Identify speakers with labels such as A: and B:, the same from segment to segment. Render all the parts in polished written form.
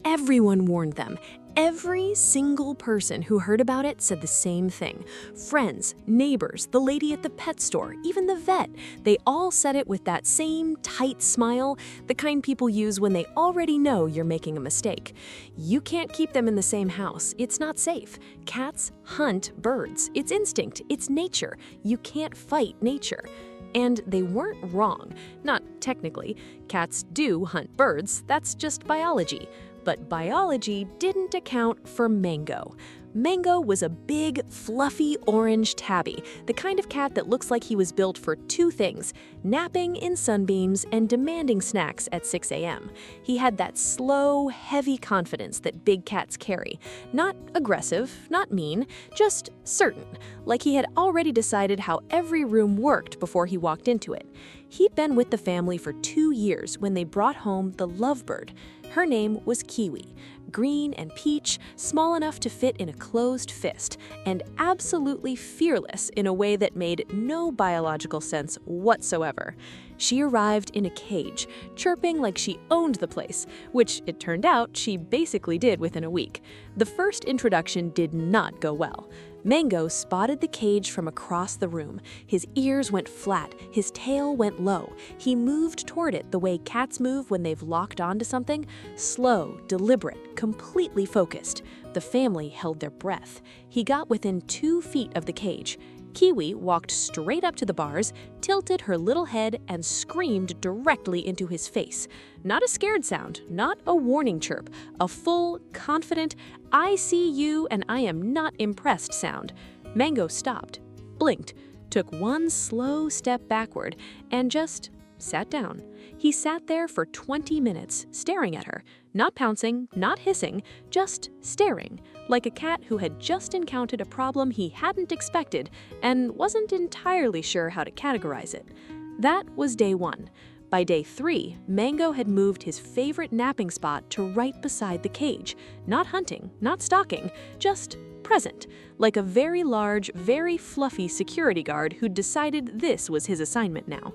A: Everyone warned them. Every single person who heard about it said the same thing. Friends, neighbors, the lady at the pet store, even the vet. They all said it with that same tight smile, the kind people use when they already know you're making a mistake. You can't keep them in the same house. It's not safe. Cats hunt birds. It's instinct. It's nature. You can't fight nature. And they weren't wrong. Not technically. Cats do hunt birds. That's just biology. But biology didn't account for Mango. Mango was a big, fluffy orange tabby, the kind of cat that looks like he was built for two things: napping in sunbeams and demanding snacks at 6 a.m. He had that slow, heavy confidence that big cats carry. Not aggressive, not mean, just certain, like he had already decided how every room worked before he walked into it. He'd been with the family for 2 years when they brought home the lovebird. Her name was Kiwi, green and peach, small enough to fit in a closed fist, and absolutely fearless in a way that made no biological sense whatsoever. She arrived in a cage, chirping like she owned the place, which it turned out she basically did within a week. The first introduction did not go well. Mango spotted the cage from across the room. His ears went flat, his tail went low. He moved toward it the way cats move when they've locked onto something, slow, deliberate, completely focused. The family held their breath. He got within 2 feet of the cage. Kiwi walked straight up to the bars, tilted her little head, and screamed directly into his face. Not a scared sound, not a warning chirp, a full, confident, "I see you and I am not impressed" sound. Mango stopped, blinked, took one slow step backward, and just sat down. He sat there for 20 minutes, staring at her, not pouncing, not hissing, just staring, like a cat who had just encountered a problem he hadn't expected and wasn't entirely sure how to categorize it. That was day 1. By day 3, Mango had moved his favorite napping spot to right beside the cage, not hunting, not stalking, just present, like a very large, very fluffy security guard who'd decided this was his assignment now.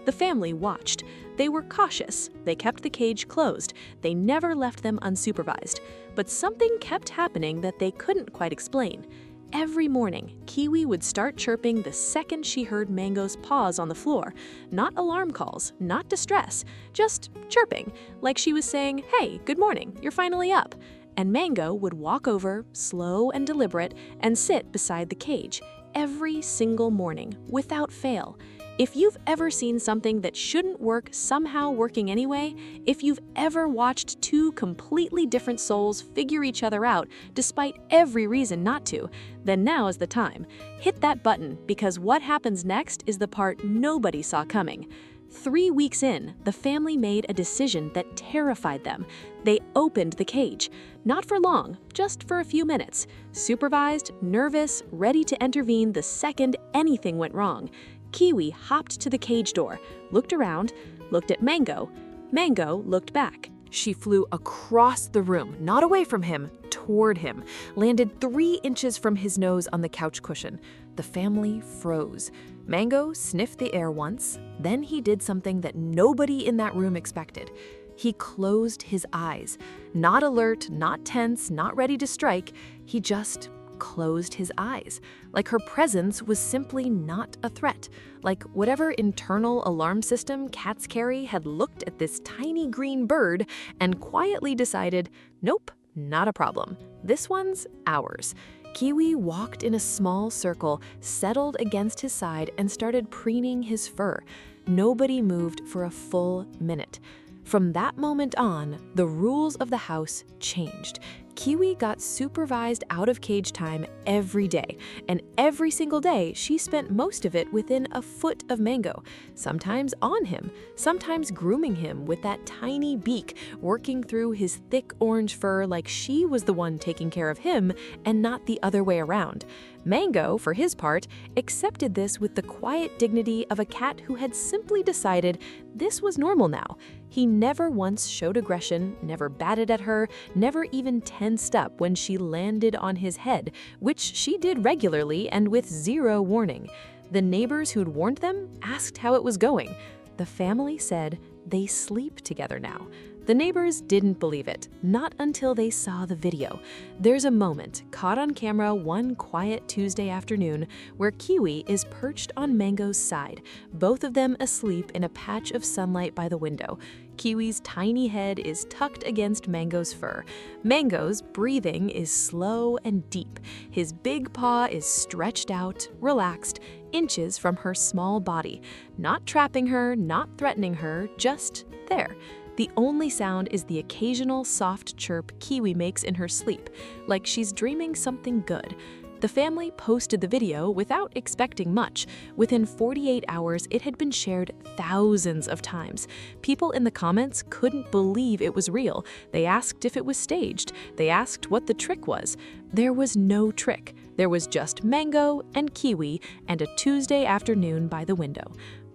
A: The family watched. They were cautious. They kept the cage closed. They never left them unsupervised. But something kept happening that they couldn't quite explain. Every morning, Kiwi would start chirping the second she heard Mango's paws on the floor. Not alarm calls, not distress, just chirping, like she was saying, "Hey, good morning, you're finally up." And Mango would walk over, slow and deliberate, and sit beside the cage every single morning, without fail. If you've ever seen something that shouldn't work somehow working anyway, if you've ever watched two completely different souls figure each other out despite every reason not to, then now is the time. Hit that button, because what happens next is the part nobody saw coming. 3 weeks in, the family made a decision that terrified them. They opened the cage. Not for long, just for a few minutes. Supervised, nervous, ready to intervene the second anything went wrong. Kiwi hopped to the cage door, looked around, looked at Mango. Mango looked back. She flew across the room, not away from him, toward him, landed 3 inches from his nose on the couch cushion. The family froze. Mango sniffed the air once, then he did something that nobody in that room expected. He closed his eyes. Not alert, not tense, not ready to strike. He just closed his eyes, like her presence was simply not a threat, like whatever internal alarm system cats carry had looked at this tiny green bird and quietly decided, nope, not a problem. This one's ours. Kiwi walked in a small circle, settled against his side, and started preening his fur. Nobody moved for a full minute. From that moment on, the rules of the house changed. Kiwi got supervised out of cage time every day, and every single day she spent most of it within a foot of Mango, sometimes on him, sometimes grooming him with that tiny beak, working through his thick orange fur like she was the one taking care of him and not the other way around. Mango, for his part, accepted this with the quiet dignity of a cat who had simply decided this was normal now. He never once showed aggression, never batted at her, never even tensed up when she landed on his head, which she did regularly and with zero warning. The neighbors who'd warned them asked how it was going. The family said they sleep together now. The neighbors didn't believe it, not until they saw the video. There's a moment, caught on camera one quiet Tuesday afternoon, where Kiwi is perched on Mango's side, both of them asleep in a patch of sunlight by the window. Kiwi's tiny head is tucked against Mango's fur. Mango's breathing is slow and deep. His big paw is stretched out, relaxed, inches from her small body. Not trapping her, not threatening her, just there. The only sound is the occasional soft chirp Kiwi makes in her sleep, like she's dreaming something good. The family posted the video without expecting much. Within 48 hours, it had been shared thousands of times. People in the comments couldn't believe it was real. They asked if it was staged. They asked what the trick was. There was no trick. There was just Mango and Kiwi and a Tuesday afternoon by the window.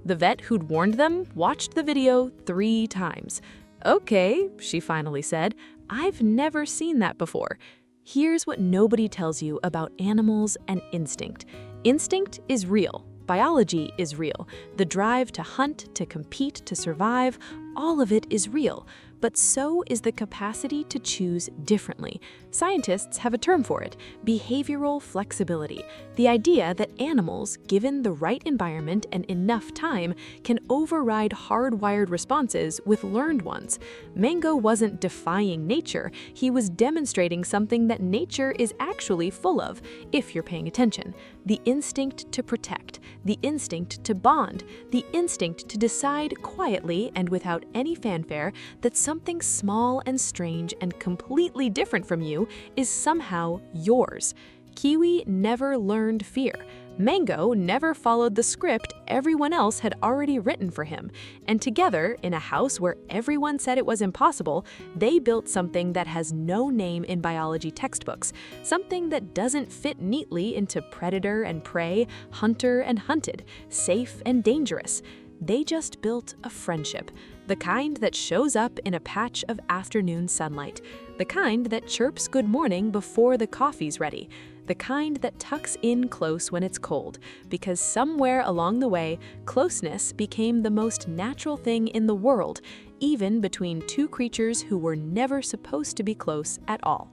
A: The vet who'd warned them watched the video 3 times. "Okay," she finally said, "I've never seen that before." Here's what nobody tells you about animals and instinct. Instinct is real. Biology is real. The drive to hunt, to compete, to survive, all of it is real. But so is the capacity to choose differently. Scientists have a term for it: behavioral flexibility. The idea that animals, given the right environment and enough time, can override hardwired responses with learned ones. Mango wasn't defying nature, he was demonstrating something that nature is actually full of, if you're paying attention. The instinct to protect, the instinct to bond, the instinct to decide quietly and without any fanfare that something small and strange and completely different from you is somehow yours. Kiwi never learned fear. Mango never followed the script everyone else had already written for him. And together, in a house where everyone said it was impossible, they built something that has no name in biology textbooks, something that doesn't fit neatly into predator and prey, hunter and hunted, safe and dangerous. They just built a friendship, the kind that shows up in a patch of afternoon sunlight, the kind that chirps good morning before the coffee's ready, the kind that tucks in close when it's cold, because somewhere along the way, closeness became the most natural thing in the world, even between 2 creatures who were never supposed to be close at all.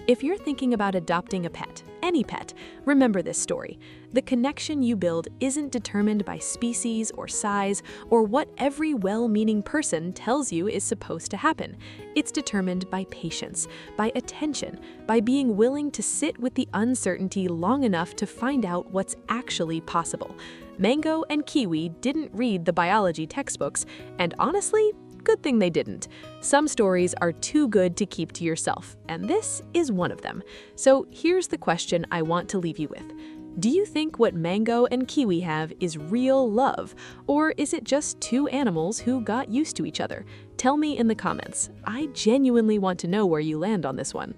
A: If you're thinking about adopting a pet, any pet, remember this story. The connection you build isn't determined by species or size or what every well-meaning person tells you is supposed to happen. It's determined by patience, by attention, by being willing to sit with the uncertainty long enough to find out what's actually possible. Mango and Kiwi didn't read the biology textbooks, and honestly, good thing they didn't. Some stories are too good to keep to yourself, and this is one of them. So here's the question I want to leave you with. Do you think what Mango and Kiwi have is real love, or is it just 2 animals who got used to each other? Tell me in the comments. I genuinely want to know where you land on this one.